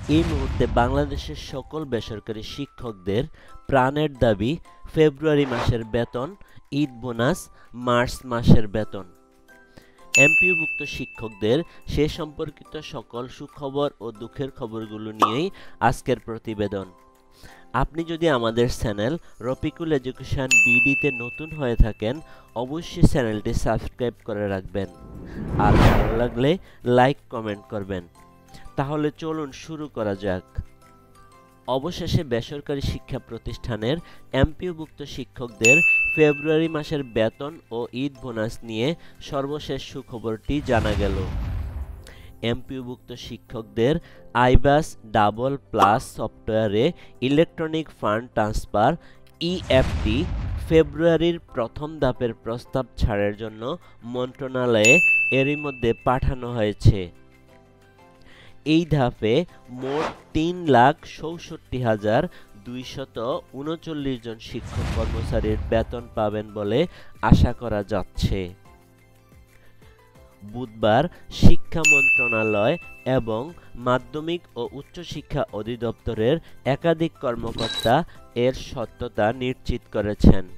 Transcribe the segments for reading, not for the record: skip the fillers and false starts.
এই মুহূর্তে বাংলাদেশের সকল বেসরকারি শিক্ষকদের প্রাণের দাবি ফেব্রুয়ারি মাসের বেতন, ঈদ বোনাস, মার্চ মাসের বেতন। এমপিওভুক্ত শিক্ষকদের সে সম্পর্কিত সকল সুখবর ও দুঃখের খবরগুলো নিয়েই আজকের প্রতিবেদন। আপনি যদি আমাদের চ্যানেল রফিকুল এডুকেশন বিডিতে নতুন হয়ে থাকেন, অবশ্যই চ্যানেলটি সাবস্ক্রাইব করে রাখবেন। আর ভালো লাগলে লাইক কমেন্ট করবেন। তাহলে চলুন শুরু করা যাক। অবশেষে বেসরকারি শিক্ষা প্রতিষ্ঠানের এমপিওভুক্ত শিক্ষকদের ফেব্রুয়ারি মাসের বেতন ও ঈদ বোনাস নিয়ে সর্বশেষ সুখবরটি জানা গেল। এমপিওভুক্ত শিক্ষকদের আইবাস ডাবল প্লাস সফটওয়্যারে ইলেকট্রনিক ফান্ড ট্রান্সফার ইএফটি ফেব্রুয়ারির প্রথম ধাপের প্রস্তাব ছাড়ের জন্য মন্ত্রণালয়ে এরই মধ্যে পাঠানো হয়েছে। এই ধাপে মোট ৩,৬৭,২৩৯ জন শিক্ষক কর্মচারীর বেতন পাবেন বলে আশা করা যাচ্ছে। বুধবার শিক্ষা মন্ত্রণালয় এবং মাধ্যমিক ও উচ্চশিক্ষা অধিদপ্তরের একাধিক কর্মকর্তা এর সত্যতা নিশ্চিত করেছেন।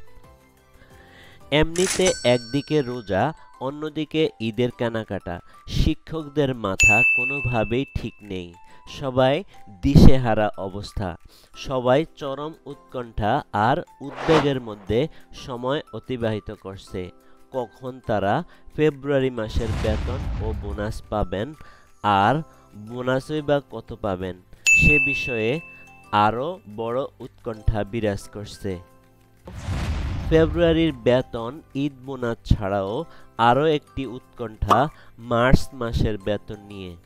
এমনিতে একদিকে রোজা, অন্যদিকে ঈদের কেনাকাটা, শিক্ষকদের মাথা কোনোভাবেই ঠিক নেই। সবাই দিশেহারা অবস্থা, সবাই চরম উৎকণ্ঠা আর উদ্বেগের মধ্যে সময় অতিবাহিত করছে। কখন তারা ফেব্রুয়ারি মাসের বেতন ও বোনাস পাবেন, আর বোনাসই বা কত পাবেন, সে বিষয়ে আরও বড় উৎকণ্ঠা বিরাজ করছে। ফেব্রুয়ারির বেতন, ঈদ বোনাস ছাড়াও আরও একটি উৎকণ্ঠা মার্চ মাসের বেতন নিয়ে।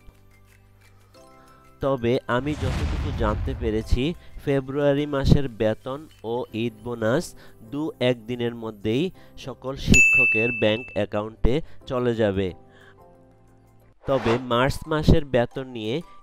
তবে আমি যতটুকু জানতে পেরেছি, ফেব্রুয়ারি মাসের বেতন ও ঈদ বোনাস দু-এক দিনের মধ্যেই সকল শিক্ষকের ব্যাংক অ্যাকাউন্টে চলে যাবে। তবে মার্চ মাসের বেতন নিয়ে